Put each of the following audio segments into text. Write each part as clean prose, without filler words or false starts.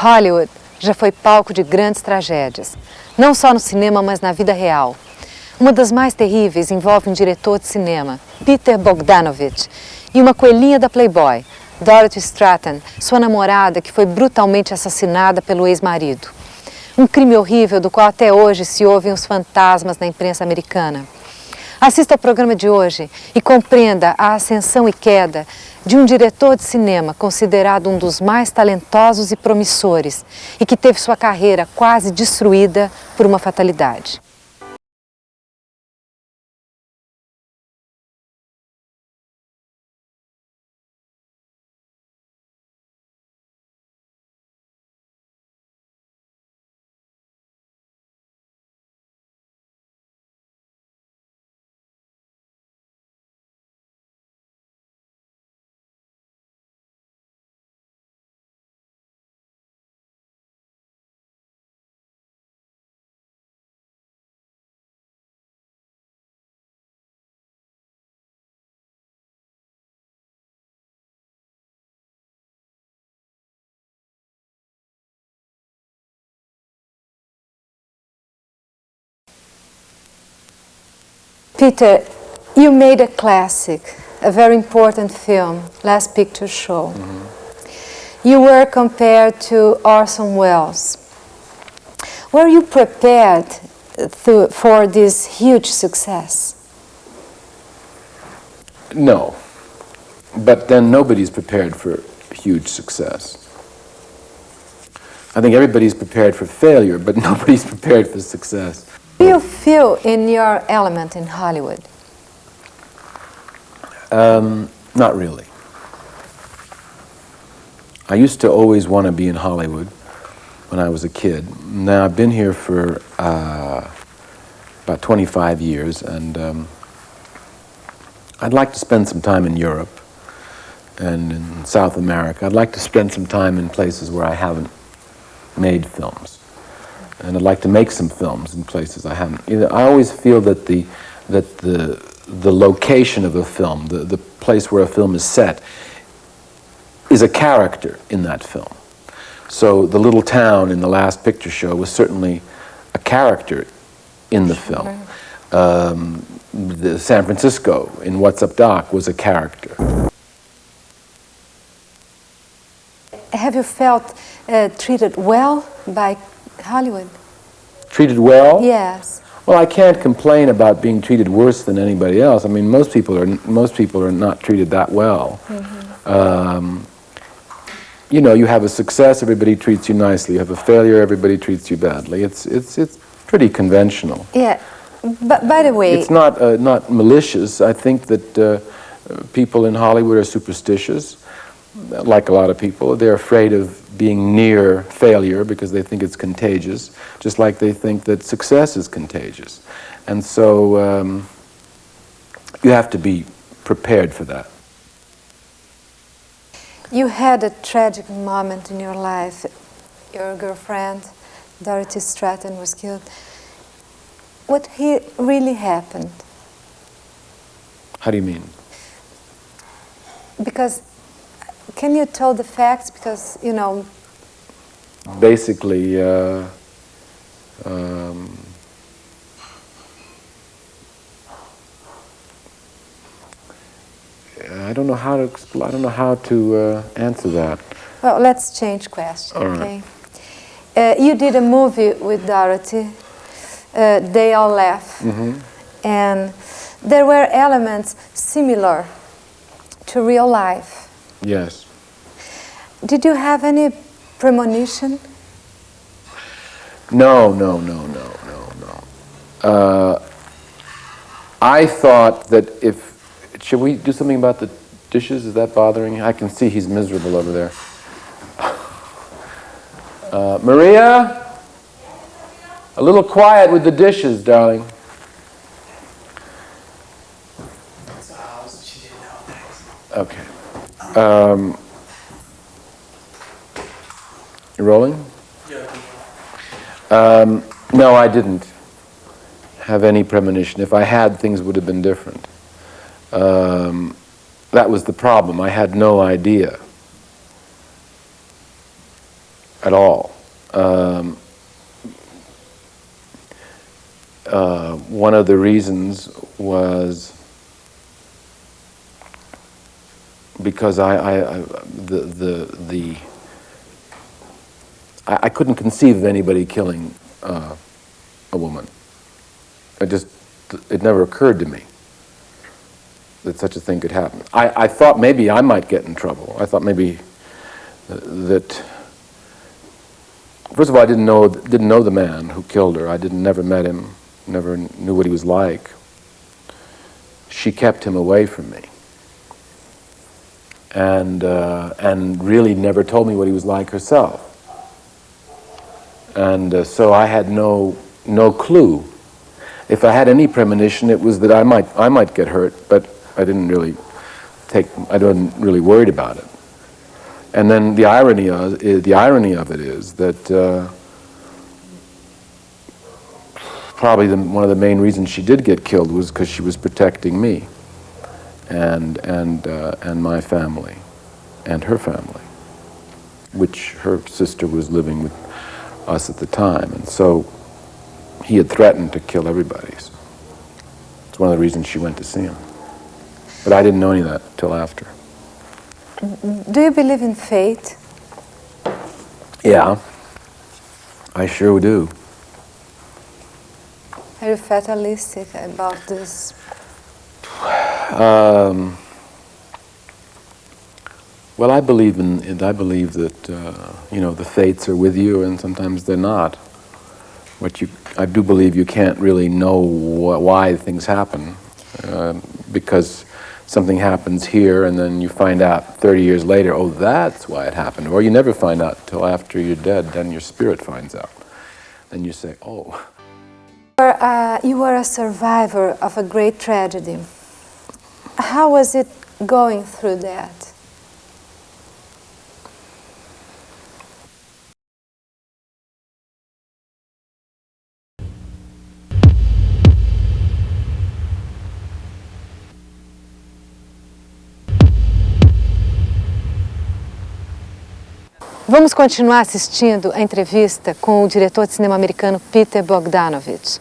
Hollywood já foi palco de grandes tragédias, não só no cinema, mas na vida real. Uma das mais terríveis envolve um diretor de cinema, Peter Bogdanovich, e uma coelhinha da Playboy, Dorothy Stratton, sua namorada, que foi brutalmente assassinada pelo ex-marido. Um crime horrível do qual até hoje se ouvem os fantasmas na imprensa americana. Assista ao programa de hoje e compreenda a ascensão e queda de um diretor de cinema considerado um dos mais talentosos e promissores e que teve sua carreira quase destruída por uma fatalidade. Peter, you made a classic, a very important film, Last Picture Show. You were compared to Orson Welles. Were you prepared for this huge success? No, but then nobody's prepared for huge success. I think everybody's prepared for failure, but nobody's prepared for success. Do you feel in your element in Hollywood? Not really. I used to always want to be in Hollywood when I was a kid. Now I've been here for about 25 years, and I'd like to spend some time in Europe and in South America. I'd like to spend some time in places where I haven't made films. And I'd like to make some films in places I haven't. You know, I always feel that the location of a film, the place where a film is set, is a character in that film. So the little town in the Last Picture Show was certainly a character in the film. The San Francisco in What's Up Doc was a character. Have you felt treated well by Hollywood? Treated well? Yes. Well, I can't complain about being treated worse than anybody else. I mean, most people are not treated that well. You know, you have a success, everybody treats you nicely. You have a failure, everybody treats you badly. It's pretty conventional. Yeah, but by the way, it's not malicious. I think that people in Hollywood are superstitious, like a lot of people. They're afraid of being near failure because they think it's contagious, just like they think that success is contagious. And so you have to be prepared for that. You had a tragic moment in your life. Your girlfriend, Dorothy Stratton, was killed. What really happened? How do you mean? Because, can you tell the facts? Because, you know... Basically, I don't know how to answer that. Well, let's change question, All right. Okay? You did a movie with Dorothy, They All Laugh, and there were elements similar to real life. Yes. Did you have any premonition? No. I thought that if... Should we do something about the dishes? Is that bothering you? I can see he's miserable over there. Maria? A little quiet with the dishes, darling. Okay. You rolling? Yeah. No, I didn't have any premonition. If I had, things would have been different. That was the problem. I had no idea. at all. One of the reasons was because I couldn't conceive of anybody killing a woman. It never occurred to me that such a thing could happen. I thought maybe I might get in trouble. I thought maybe that, first of all, I didn't know the man who killed her. I never met him, never knew what he was like. She kept him away from me, and really never told me what he was like herself. And so I had no clue. If I had any premonition, it was that I might get hurt, but I wasn't really worried about it. And then the irony of it is that probably one of the main reasons she did get killed was because she was protecting me and my family and her family, which her sister was living with us at the time, and so he had threatened to kill everybody. So it's one of the reasons she went to see him. But I didn't know any of that till after. Do you believe in fate? Yeah, I sure do. Are you fatalistic about this? Well, I believe that the fates are with you, and sometimes they're not. I do believe you can't really know why things happen, because something happens here, and then you find out 30 years later, oh, that's why it happened. Or you never find out till after you're dead. Then your spirit finds out. Then you say, oh. You were a survivor of a great tragedy. How was it going through that? Vamos continuar assistindo a entrevista com o diretor de cinema americano Peter Bogdanovich.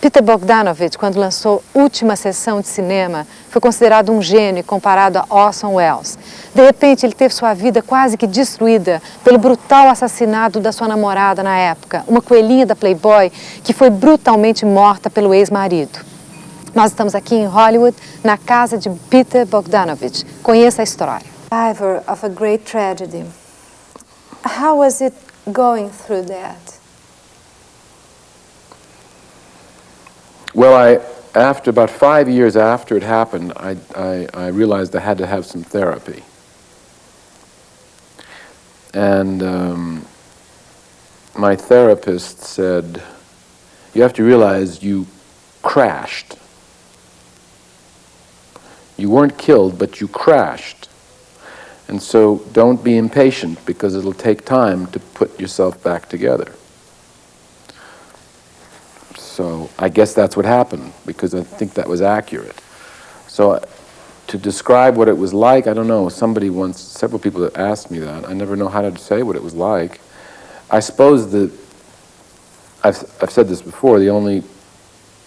Peter Bogdanovich, quando lançou Última Sessão de Cinema, foi considerado um gênio comparado a Orson Welles. De repente, ele teve sua vida quase que destruída pelo brutal assassinato da sua namorada na época, uma coelhinha da Playboy que foi brutalmente morta pelo ex-marido. Nós estamos aqui em Hollywood, na casa de Peter Bogdanovich. Conheça a história. Survivor of a great tragedy. How was it going through that? Well, after about 5 years after it happened, I realized I had to have some therapy. And my therapist said, you have to realize you crashed. You weren't killed, but you crashed. And so don't be impatient, because it'll take time to put yourself back together. So I guess that's what happened, because I think that was accurate. So to describe what it was like, I don't know, several people have asked me that. I never know how to say what it was like. I suppose that, I've said this before, the only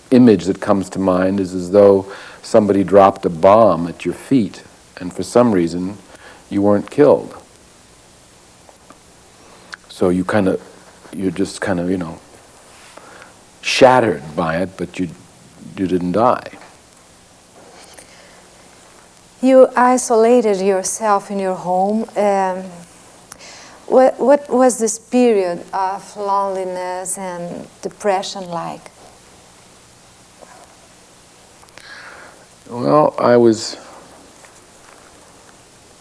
image that comes to mind is as though somebody dropped a bomb at your feet, and for some reason, you weren't killed. So you're just kind of, shattered by it, but you didn't die. You isolated yourself in your home. What was this period of loneliness and depression like? Well,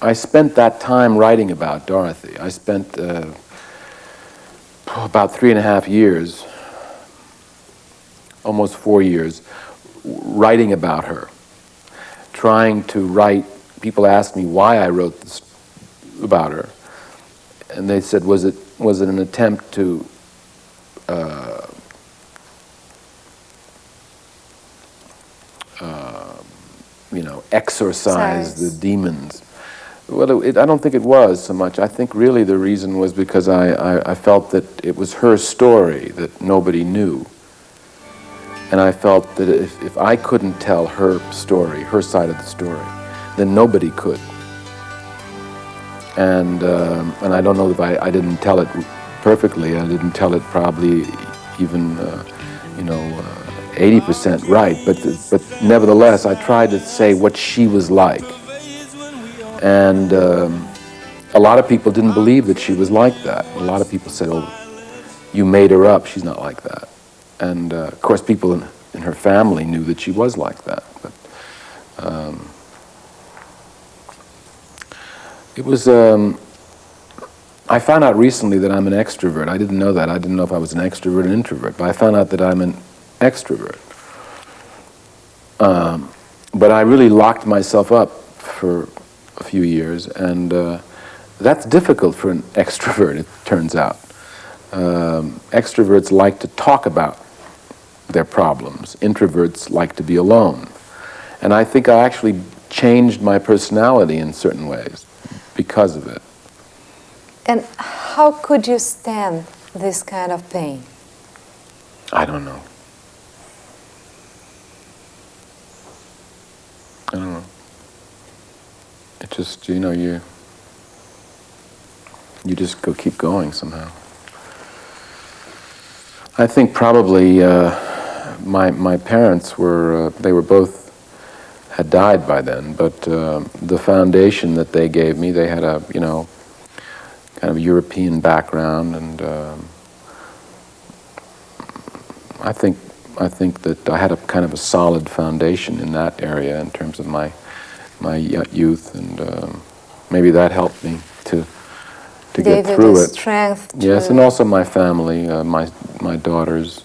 I spent that time writing about Dorothy. I spent about 3.5 years, almost 4 years, writing about her, trying to write. People asked me why I wrote this about her, and they said, was it an attempt to exorcise the demons Well, I don't think it was so much. I think really the reason was because I felt that it was her story that nobody knew. And I felt that if I couldn't tell her story, her side of the story, then nobody could. And I don't know if I didn't tell it perfectly. I didn't tell it probably even, 80% right. But nevertheless, I tried to say what she was like. And a lot of people didn't believe that she was like that. A lot of people said, "Oh, you made her up. She's not like that." And of course, people in her family knew that she was like that. But it was. I found out recently that I'm an extrovert. I didn't know that. I didn't know if I was an extrovert or an introvert. But I found out that I'm an extrovert. But I really locked myself up for a few years, and that's difficult for an extrovert, it turns out. Extroverts like to talk about their problems. Introverts like to be alone. And I think I actually changed my personality in certain ways because of it. And how could you stand this kind of pain? I don't know. I don't know. It just, you just keep going somehow. I think probably my parents they were both, had died by then, but the foundation that they gave me, they had a, kind of European background, and I think that I had a kind of a solid foundation in that area in terms of my youth, and maybe that helped me to get through it. Strength. Yes, and also my family, my daughters,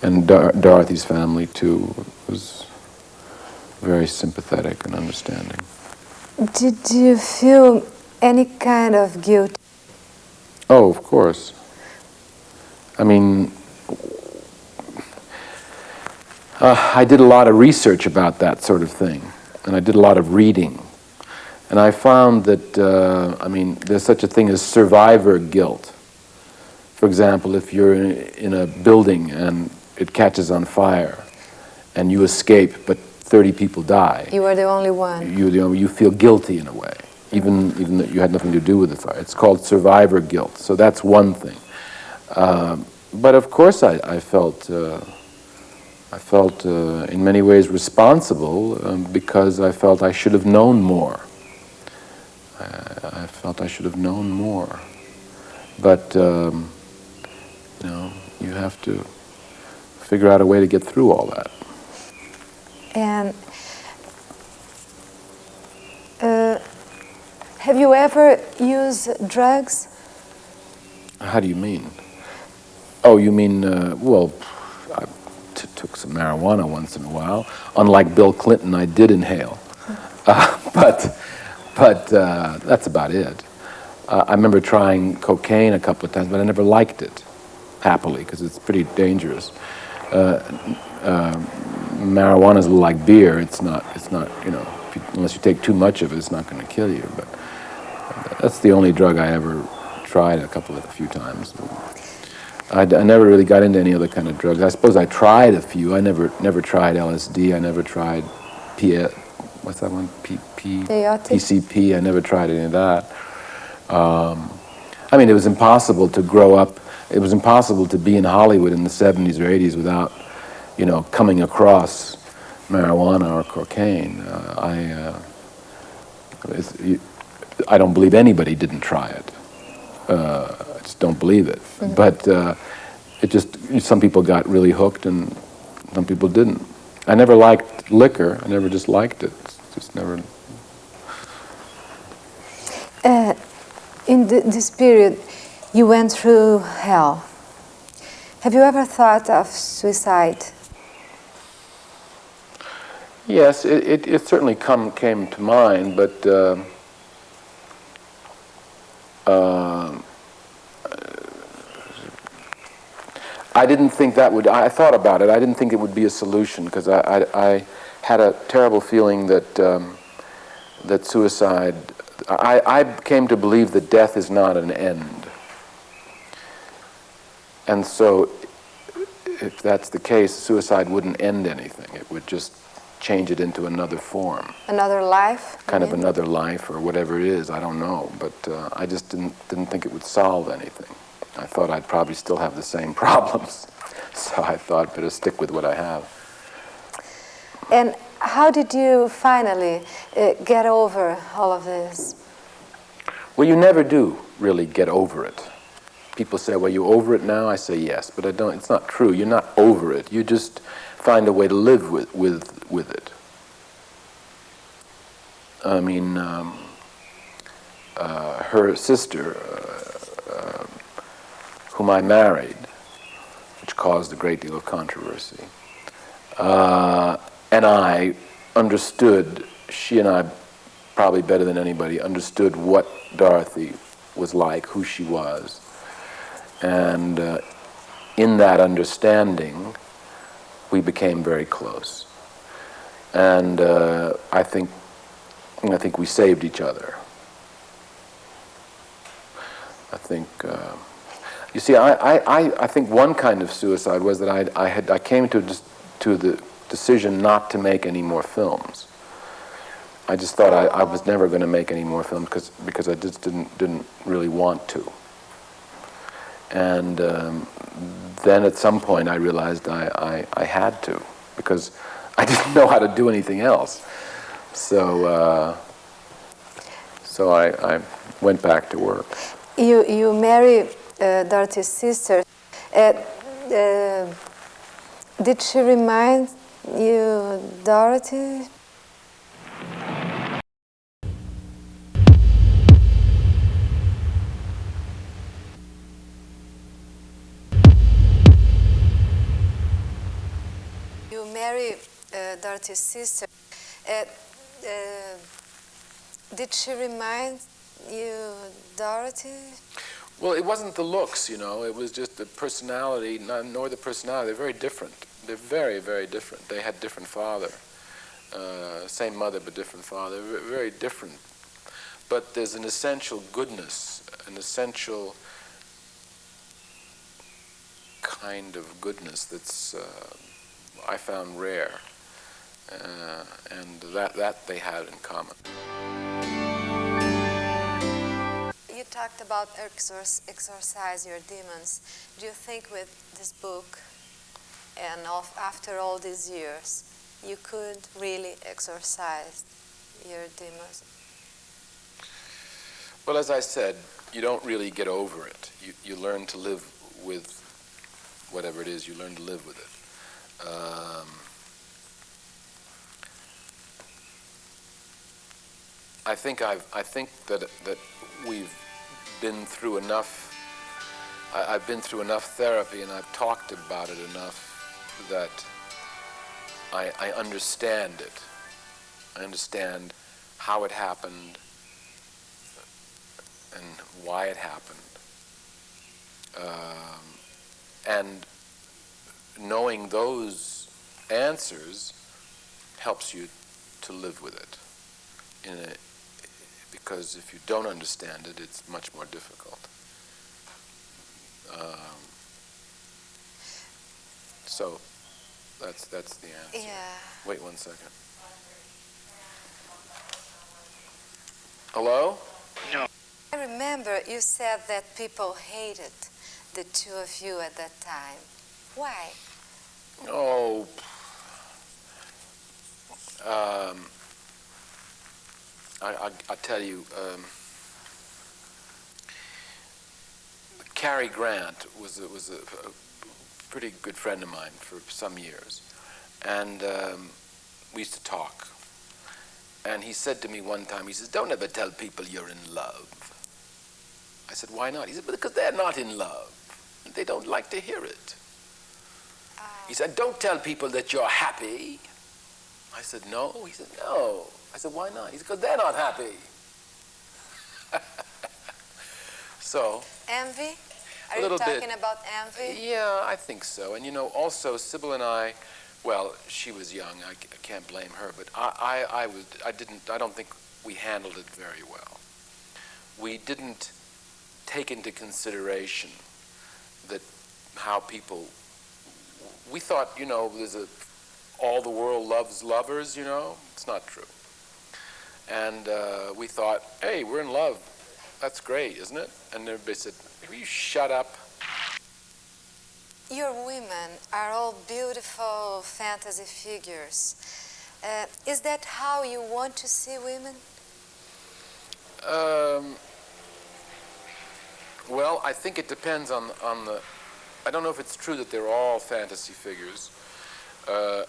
and Dorothy's family too was very sympathetic and understanding. Did you feel any kind of guilt? Oh, of course. I mean, I did a lot of research about that sort of thing, and I did a lot of reading. And I found that, there's such a thing as survivor guilt. For example, if you're in a building and it catches on fire, and you escape, but 30 people die. You are the only one. You feel guilty in a way, even though you had nothing to do with the fire. It's called survivor guilt. So that's one thing. But of course, I felt in many ways responsible because I felt I should have known more. I felt I should have known more. But you have to figure out a way to get through all that. And have you ever used drugs? How do you mean? Oh, you mean, well, I took some marijuana once in a while. Unlike Bill Clinton, I did inhale. But that's about it. I remember trying cocaine a couple of times, but I never liked it, happily, because it's pretty dangerous. Marijuana is a little like beer. It's not unless you take too much of it, it's not going to kill you. But that's the only drug I ever tried a few times. I never really got into any other kind of drugs. I suppose I tried a few. I never tried LSD. I never tried what's that one? PCP. I never tried any of that. It was impossible to grow up. It was impossible to be in Hollywood in the 70s or 80s without, coming across marijuana or cocaine. I don't believe anybody didn't try it. I just don't believe it. Mm-hmm. But some people got really hooked and some people didn't. I never liked liquor. I never just liked it. Just never. In this period, you went through hell. Have you ever thought of suicide? Yes, it certainly came to mind, but I didn't think that would. I thought about it. I didn't think it would be a solution because I had a terrible feeling that that suicide, I came to believe that death is not an end. And so, if that's the case, suicide wouldn't end anything. It would just change it into another form. Another life? Kind of another life or whatever it is, I don't know. But I just didn't think it would solve anything. I thought I'd probably still have the same problems. So I thought I'd better stick with what I have. And how did you finally get over all of this? Well, you never do really get over it. People say, well, you over it now? I say yes, but I don't. It's not true. You're not over it. You just find a way to live with it. I mean, her sister, whom I married, which caused a great deal of controversy, and I understood, she and I, probably better than anybody, understood what Dorothy was like, who she was. And in that understanding, we became very close. And I think we saved each other. I think, you see, I think one kind of suicide was that I came to the decision not to make any more films. I just thought I was never going to make any more films because I just didn't really want to. And then at some point I realized I had to, because I didn't know how to do anything else. So I went back to work. You married Dorothy's sister. Did she remind you Dorothy? You married Dorothy's sister. Did she remind you Dorothy? Well, it wasn't the looks, you know. It was just the personality, nor the personality. They're very different. They're very, very different. They had different father. Same mother, but different father. Very different. But there's an essential goodness, an essential kind of goodness that's I found rare, and that they had in common. You talked about exorcise your demons. Do you think with this book and after all these years, you could really exorcise your demons? Well, as I said, you don't really get over it. You learn to live with whatever it is. You learn to live with it. I think that we've been through enough. I've been through enough therapy, and I've talked about it enough that I understand it. I understand how it happened and why it happened. And knowing those answers helps you to live with it. Because if you don't understand it, it's much more difficult. So that's the answer. Yeah. Wait 1 second. Hello? No. I remember you said that people hated the two of you at that time. Why? Oh, I tell you, Cary Grant was a pretty good friend of mine for some years, and we used to talk. And he said to me one time, he says, "Don't ever tell people you're in love." I said, "Why not?" He said, "Because they're not in love. They don't like to hear it." He said, "Don't tell people that you're happy." I said, "No." He said, "No." I said, "Why not?" He said, "Because they're not happy." So. Envy? Are you talking about envy? Yeah, I think so. And you know, also Sybil and I, well, she was young. I can't blame her, but I don't think we handled it very well. We didn't take into consideration that how people, we thought, you know, all the world loves lovers, you know. It's not true. And we thought, hey, we're in love. That's great, isn't it? And everybody said, will you shut up? Your women are all beautiful fantasy figures. Is that how you want to see women? Well, I think it depends on the... I don't know if it's true that they're all fantasy figures. I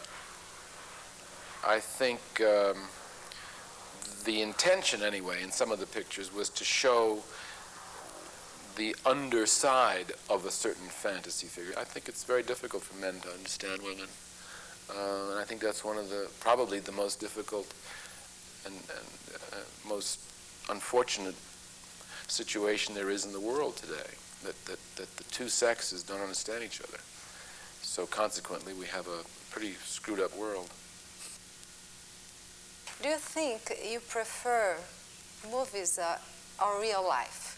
think the intention, anyway, in some of the pictures was to show the underside of a certain fantasy figure. I think it's very difficult for men to understand women. And I think that's one of the, probably the most difficult and most unfortunate situation there is in the world today, that the two sexes don't understand each other. So consequently, we have a pretty screwed up world. Do you think you prefer movies or real life?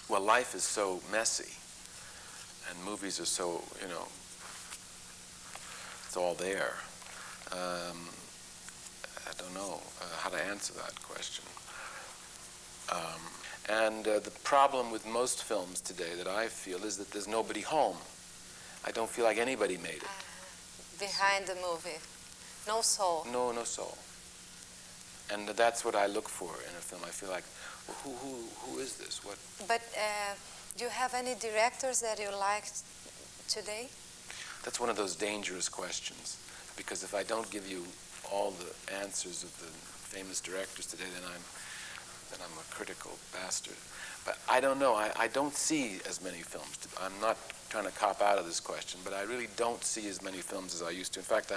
Well, life is so messy, and movies are so, you know, it's all there. I don't know how to answer that question. The problem with most films today that I feel is that there's nobody home. I don't feel like anybody made it. Behind the movie. No soul. No soul. And that's what I look for in a film. I feel like, well, who is this? What? But do you have any directors that you liked today? That's one of those dangerous questions, because if I don't give you all the answers of the famous directors today, then I'm a critical bastard. But I don't know. I don't see as many films. I'm not trying to cop out of this question, but I really don't see as many films as I used to. In fact,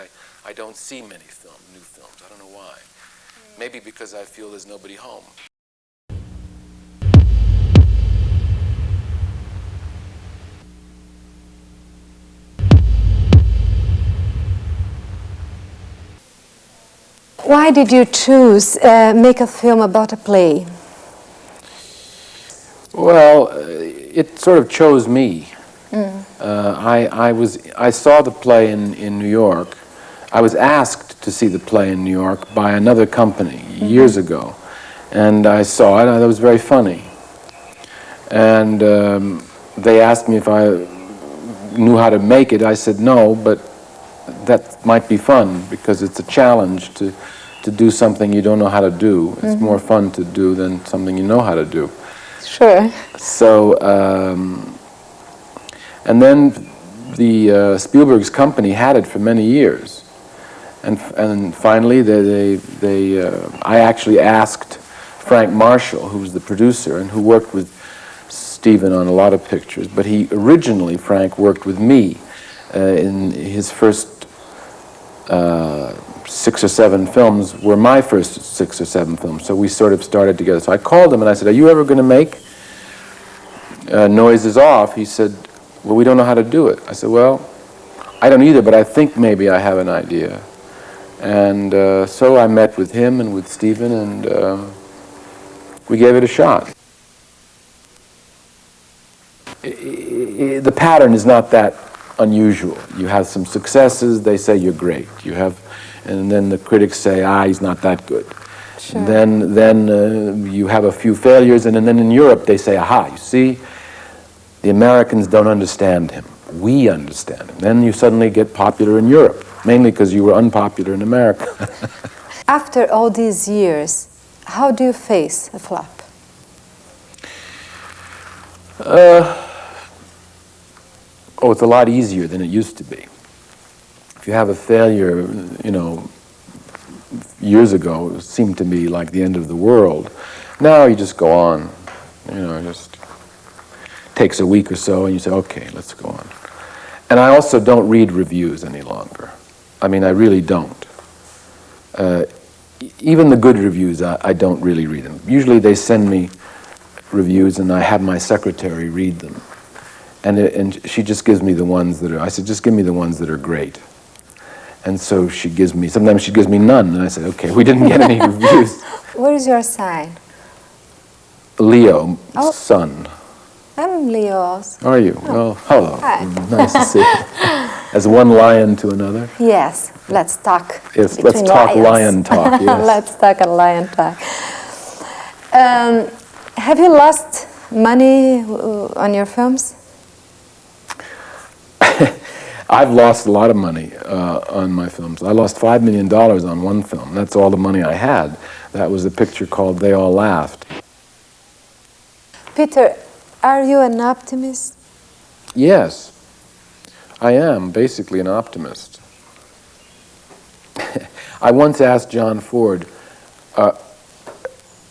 I don't see many new films. I don't know why. Maybe because I feel there's nobody home. Why did you choose make a film about a play? Well, it sort of chose me. I saw the play in New York. I was asked to see the play in New York by another company years ago, and I saw it, and it was very funny. And they asked me if I knew how to make it. I said no, but that might be fun, because it's a challenge to do something you don't know how to do. It's more fun to do than something you know how to do. Sure. So, and then the Spielberg's company had it for many years, and finally I actually asked Frank Marshall, who was the producer and who worked with Steven on a lot of pictures, but Frank worked with me in his first 6 or 7 films were my first 6 or 7 films, so we sort of started together. So I called him and I said, are you ever going to make Noises Off? He said, well, we don't know how to do it. I said, well, I don't either, but I think maybe I have an idea. And so I met with him and with Steven, and we gave it a shot. The pattern is not that unusual. You have some successes, they say you're great. And then the critics say, he's not that good. Sure. Then you have a few failures, and then in Europe they say, you see, the Americans don't understand him. We understand him. Then you suddenly get popular in Europe, mainly because you were unpopular in America. After all these years, how do you face a flop? It's a lot easier than it used to be. If you have a failure, years ago, it seemed to me like the end of the world. Now you just go on. It just takes a week or so, and you say, okay, let's go on. And I also don't read reviews any longer. I mean, I really don't. Even the good reviews, I don't really read them. Usually they send me reviews, and I have my secretary read them. And she just gives me the ones that are, I said, just give me the ones that are great. And so sometimes she gives me none, and I say, okay, we didn't get any reviews. What is your sign? Leo, Oh. sun. I'm Leo's. Are you? Oh. Well, hello. Hi. Nice to see you. As one lion to another. Yes, let's talk. Yes, let's talk lion talk, yes. Let's talk a lion talk. Have you lost money on your films? I've lost a lot of money on my films. I lost $5 million on one film. That's all the money I had. That was a picture called They All Laughed. Peter, are you an optimist? Yes, I am basically an optimist. I once asked John Ford, are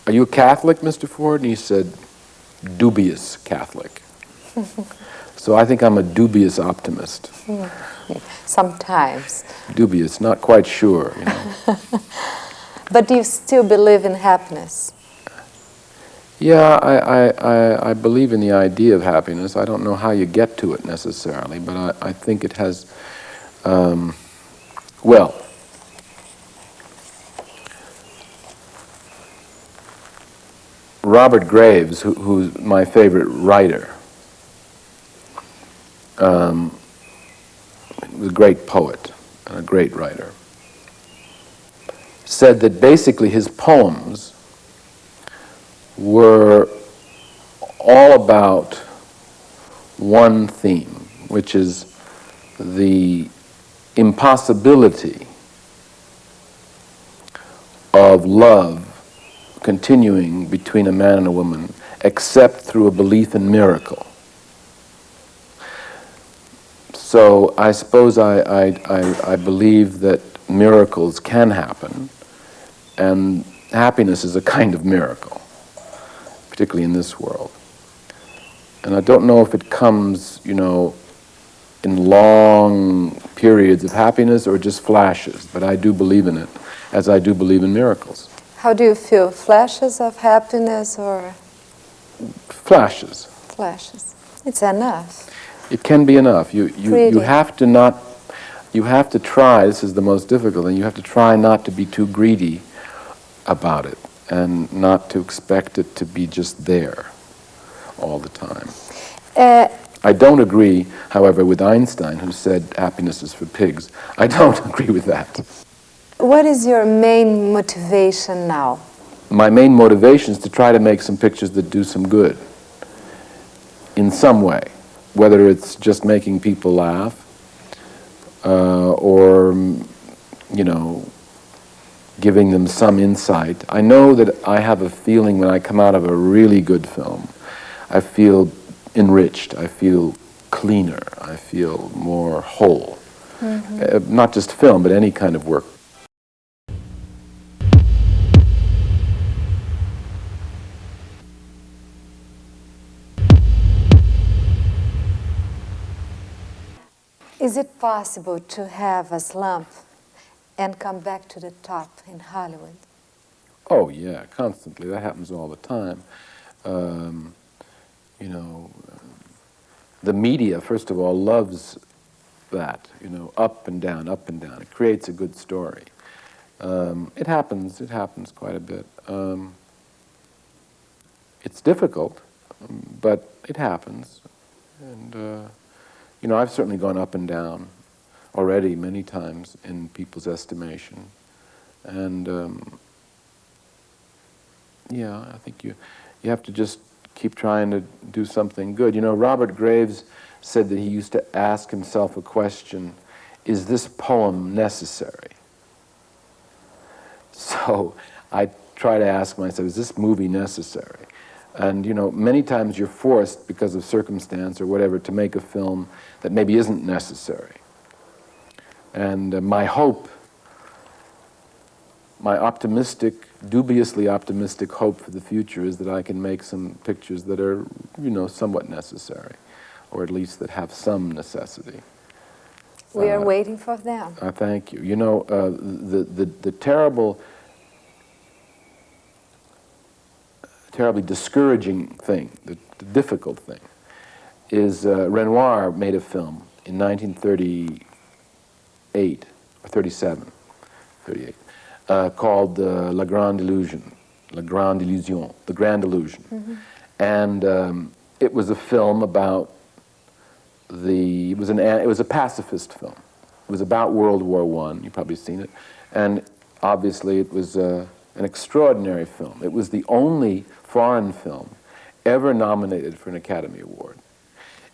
you a Catholic, Mr. Ford? And he said, dubious Catholic. So I think I'm a dubious optimist. Sometimes. Dubious, not quite sure, you know. But do you still believe in happiness? Yeah, I believe in the idea of happiness. I don't know how you get to it necessarily, but I think it has, well, Robert Graves, who's my favorite writer, was a great poet and a great writer, said that basically his poems were all about one theme, which is the impossibility of love continuing between a man and a woman except through a belief in miracle. So I suppose I believe that miracles can happen, and happiness is a kind of miracle, particularly in this world. And I don't know if it comes, you know, in long periods of happiness or just flashes, but I do believe in it, as I do believe in miracles. How do you feel? Flashes of happiness or? Flashes. Flashes. It's enough. It can be enough. You have to try, this is the most difficult thing, you have to try not to be too greedy about it and not to expect it to be just there all the time. I don't agree, however, with Einstein, who said happiness is for pigs. I don't agree with that. What is your main motivation now? My main motivation is to try to make some pictures that do some good in some way, whether it's just making people laugh or, you know, giving them some insight. I know that I have a feeling when I come out of a really good film, I feel enriched, I feel cleaner, I feel more whole. Mm-hmm. Not just film, but any kind of work. Is it possible to have a slump and come back to the top in Hollywood? Oh yeah, constantly. That happens all the time. You know, the media, first of all, loves that, you know, up and down, up and down. It creates a good story. It happens quite a bit. It's difficult, but it happens. And, you know, I've certainly gone up and down already many times in people's estimation. And, yeah, I think you have to just keep trying to do something good. You know, Robert Graves said that he used to ask himself a question, is this poem necessary? So I try to ask myself, is this movie necessary? And, you know, many times you're forced, because of circumstance or whatever, to make a film that maybe isn't necessary. And my hope, my optimistic, dubiously optimistic hope for the future is that I can make some pictures that are, you know, somewhat necessary, or at least that have some necessity. We are waiting for them. Thank you. You know, the terribly discouraging thing, the difficult thing, is Renoir made a film in 1938 or 37, 38, called La Grande Illusion, La Grande Illusion, The Grand Illusion. And it was a film about it was a pacifist film. It was about World War I. You've probably seen it. And obviously it was an extraordinary film. It was the only foreign film ever nominated for an Academy Award.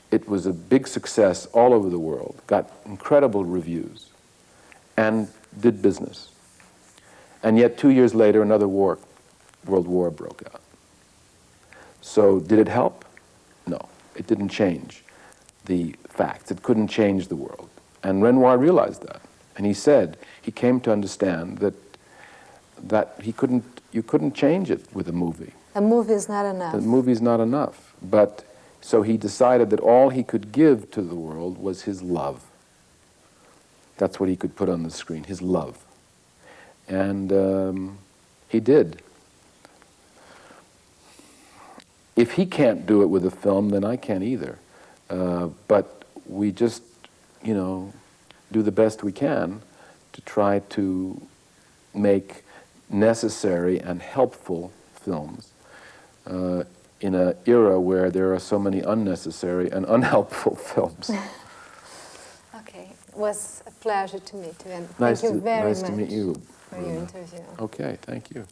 It was a big success all over the world, got incredible reviews, and did business. And yet 2 years later, another World War broke out. So did it help? No, it didn't change the facts. It couldn't change the world. And Renoir realized that. And he said, he came to understand that you couldn't change it with a movie. A movie is not enough. The movie's not enough. But so he decided that all he could give to the world was his love. That's what he could put on the screen, his love. And he did. If he can't do it with a film, then I can't either. But we just, do the best we can to try to make necessary and helpful films in an era where there are so many unnecessary and unhelpful films. Okay, it was a pleasure to meet you, and Nice thank you very much to meet you, for your interview. Okay, thank you.